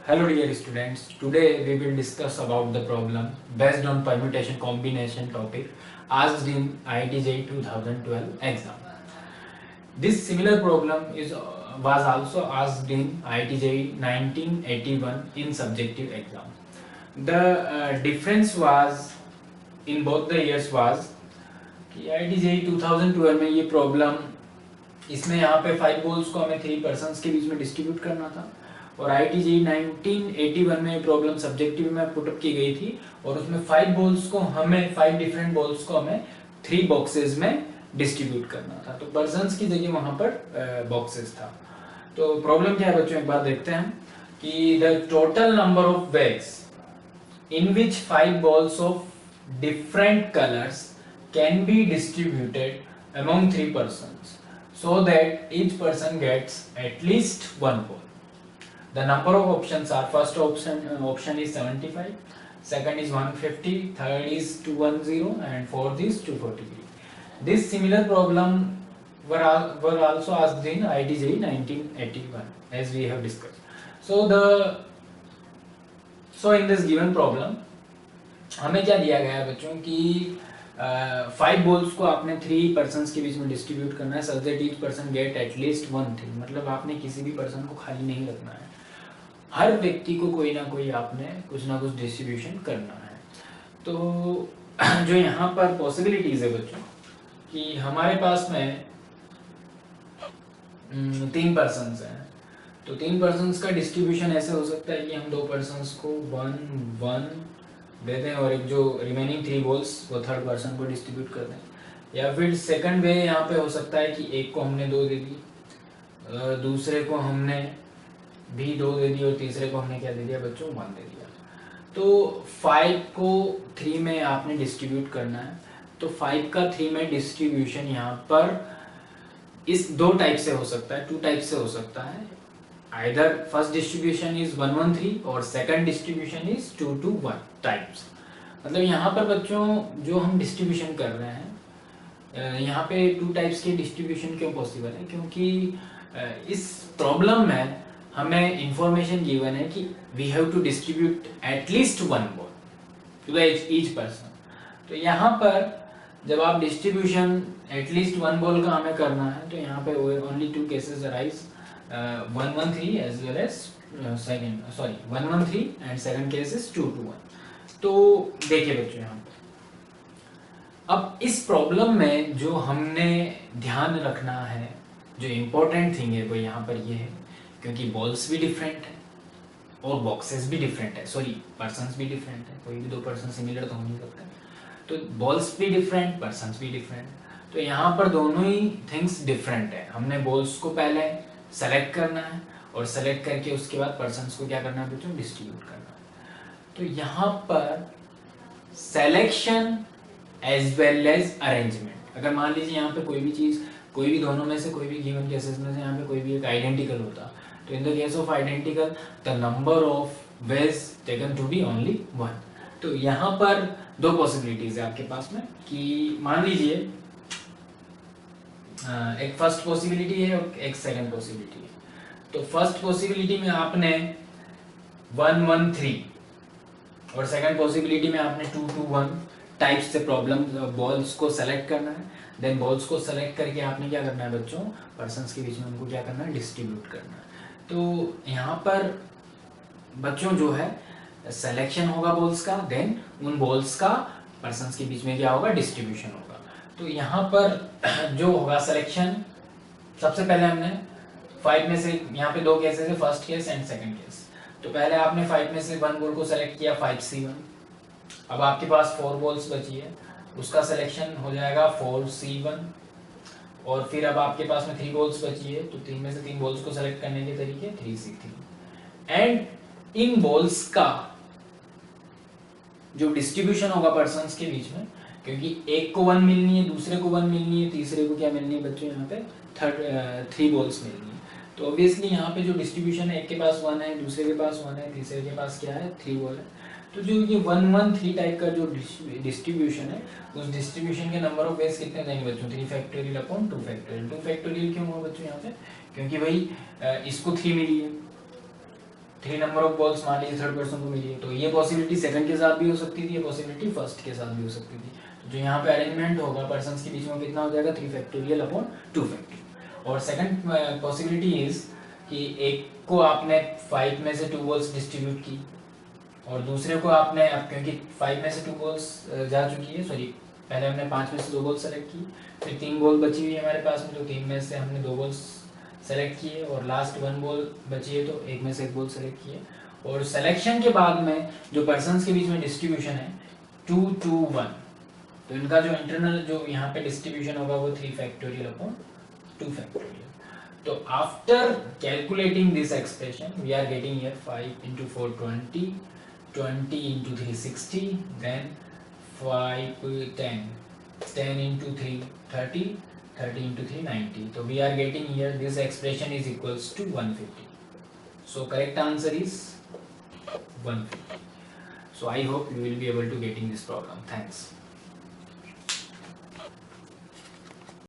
Hello dear students, today we will discuss about the problem based on permutation combination topic asked in IIT JEE 2012 exam. This similar problem was also asked in IIT JEE 1981 in subjective exam. The difference was in both the years was कि IIT JEE 2012 में ये problem इसमें यहाँ पे 5 goals को हमें 3 persons के बीच में डिस्ट्रीब्यूट करना था और IIT JEE 1981 में ये प्रॉब्लम सब्जेक्टिव में पुटअप की गई थी और उसमें 5 बॉल्स को हमें 5 डिफरेंट बॉल्स को हमें 3 बॉक्सेस में डिस्ट्रीब्यूट करना था। तो पर्सन्स की जगह वहां पर बॉक्सेस था। तो प्रॉब्लम क्या है बच्चों, एक बार देखते हैं कि the total number of bags in which 5 balls of different colors can be distributed among 3 persons so that each person gets at least 1 ball. The number of options are: first option is 75, second is 150, third is 210 and fourth is 243. This similar problem were also asked in IIT JEE 1981 as we have discussed. So in this given problem हमें क्या दिया गया है बच्चों कि 5 balls को आपने 3 persons के बीच में डिस्ट्रीब्यूट करना है such that each person get at least 1 thing. मतलब आपने किसी भी पर्सन को खाली नहीं रखना है, हर व्यक्ति को कोई ना कोई आपने कुछ ना कुछ डिस्ट्रीब्यूशन करना है। तो जो यहाँ पर पॉसिबिलिटीज है बच्चों कि हमारे पास में 3 पर्सन्स हैं, तो 3 पर्सन्स का डिस्ट्रीब्यूशन ऐसे हो सकता है कि हम 2 पर्सन्स को 1 दे दें और एक जो रिमेनिंग 3 बॉल्स वो थर्ड पर्सन को डिस्ट्रीब्यूट कर दें। या फिर सेकंड वे यहाँ पे हो सकता है कि एक को हमने 2 दे दी, दूसरे को हमने भी 2 दे दी और तीसरे को हमने क्या दे दिया बच्चों 1 दे दिया। तो 5 को 3 में आपने डिस्ट्रीब्यूट करना है। तो 5 का 3 में डिस्ट्रीब्यूशन यहाँ पर इस 2 टाइप से हो सकता है, 2 टाइप से हो सकता है। Either first distribution is 1-1-3 और second distribution is 2-2-1 types। मतलब यहाँ पर बच्चों जो हम डिस्ट्रीब्यूशन कर रहे हैं यहाँ पे 2 टाइप्स के डिस्ट्रीब्यूशन क्यों पॉसिबल है, क्योंकि इस प्रॉब्लम में हमें इंफॉर्मेशन गिवन है कि we have to distribute at least 1 ball to each person. तो यहाँ पर जब आप डिस्ट्रीब्यूशन एटलीस्ट 1 बॉल का हमें करना है तो यहाँ पे only 2 cases arise, 1-1-3 as well as 1-1-3 and second case is 2-2-1। तो देखिए बच्चों यहाँ पर अब इस प्रॉब्लम में जो हमने ध्यान रखना है, जो इम्पोर्टेंट थिंग है वो यहाँ पर ये है, क्योंकि बॉल्स भी डिफरेंट है और बॉक्सेस भी डिफरेंट है, सॉरी पर्सन्स भी डिफरेंट है, कोई भी 2 पर्सन सिमिलर तो हो नहीं सकता। तो बॉल्स भी डिफरेंट, पर्सन्स भी डिफरेंट, तो यहाँ पर दोनों ही थिंग्स डिफरेंट है। हमने बॉल्स को पहले सेलेक्ट करना है और सेलेक्ट करके उसके बाद पर्सन्स को क्या करना है बच्चों, डिस्ट्रीब्यूट करना है। तो यहाँ पर selection as well as arrangement, अगर मान लीजिए यहाँ पे कोई भी चीज, कोई भी दोनों में से कोई भी गिवन केसेस में से यहाँ पे कोई भी एक आइडेंटिकल होता, तो in the case of identical the number of ways taken to be only 1। तो यहाँ पर 2 पॉसिबिलिटीज है आपके पास में कि मान लीजिए एक फर्स्ट पॉसिबिलिटी है और एक सेकंड पॉसिबिलिटी है। तो फर्स्ट पॉसिबिलिटी में आपने 1-1-3 और सेकंड पॉसिबिलिटी में आपने 2-2-1 टाइप्स से प्रॉब्लम बॉल्स को सेलेक्ट करना है। देन बॉल्स को सेलेक्ट करके आपने क्या करना है बच्चों, पर्सन्स के बीच में उनको क्या करना है, डिस्ट्रीब्यूट करना है। तो यहाँ पर बच्चों जो है सिलेक्शन होगा बॉल्स का, देन उन बॉल्स का पर्सन्स के बीच में क्या होगा, डिस्ट्रीब्यूशन होगा। तो यहाँ पर जो होगा सिलेक्शन, सबसे पहले हमने 5 में से, यहाँ पे 2 केसेस है, first case and second case. तो पहले आपने 5 में से 1 बॉल को सेलेक्ट किया 5C1। अब आपके पास 4 बॉल्स बची है, उसका सिलेक्शन हो जाएगा 4C1। और फिर अब आपके पास में 3 बॉल्स बची है, तो 3 में से 3 बॉल्स को सेलेक्ट करने के तरीके 3C3। एंड इन बॉल्स का जो डिस्ट्रीब्यूशन होगा पर्सन्स के बीच में, क्योंकि एक को 1 मिलनी है, दूसरे को 1 मिलनी है, तीसरे को क्या मिलनी है बच्चों, यहाँ पे 3 बॉल्स मिलनी है। तो ऑब्वियसली यहाँ पे जो डिस्ट्रीब्यूशन है, एक के पास 1 है, दूसरे के पास 1 है, तीसरे के पास क्या है, 3 बॉल है। तो जो ये 1-1-3 टाइप का जो डिस्ट्रीब्यूशन है, उस डिस्ट्रीब्यूशन के नंबर ऑफ वेज कितने देंगे बच्चों, 3 फैक्टोरियल अपॉन 2 फैक्टोरियल। 2 फैक्टोरियल क्यों हुआ बच्चों यहाँ पे, क्योंकि भाई इसको 3 मिली है 3 नंबर ऑफ बॉल्स मान लीजिए थर्ड पर्सन को मिली है, तो ये पॉसिबिलिटी सेकंड के साथ भी हो सकती थी, ये पॉसिबिलिटी फर्स्ट के साथ भी हो सकती थी। तो जो यहाँ पे अरेंजमेंट होगा पर्सन के बीच में कितना हो जाएगा 3 फैक्टोरियल अपॉन 2 फैक्टोरियल। और सेकंड पॉसिबिलिटी इज कि एक को आपने 5 में से 2 बॉल्स डिस्ट्रीब्यूट की और दूसरे को आपने, अब क्योंकि 5 में से 2 बॉल्स जा चुकी है, सॉरी पहले हमने 5 में से 2 बॉल सेलेक्ट की, फिर 3 बॉल बची हुई है हमारे पास में, तो 3 में से हमने 2 बॉल्स सेलेक्ट किए और लास्ट 1 बॉल बची है तो 1 में से 1 बॉल सेलेक्ट किए। और सिलेक्शन के बाद में जो पर्सन्स के बीच में डिस्ट्रीब्यूशन है 2 2 1, तो इनका जो इंटरनल जो यहाँ पे डिस्ट्रीब्यूशन होगा वो 3 फैक्टोरियल अपॉन 2 फैक्टोरियल। तो after calculating this expression we are getting here 5 into 4 20, 20 into 3 60, then 5 10, 10 into 3 30, 30 into 3 90. So we are getting here this expression is equals to 150. So correct answer is 150. So I hope you will be able to getting this problem. Thanks.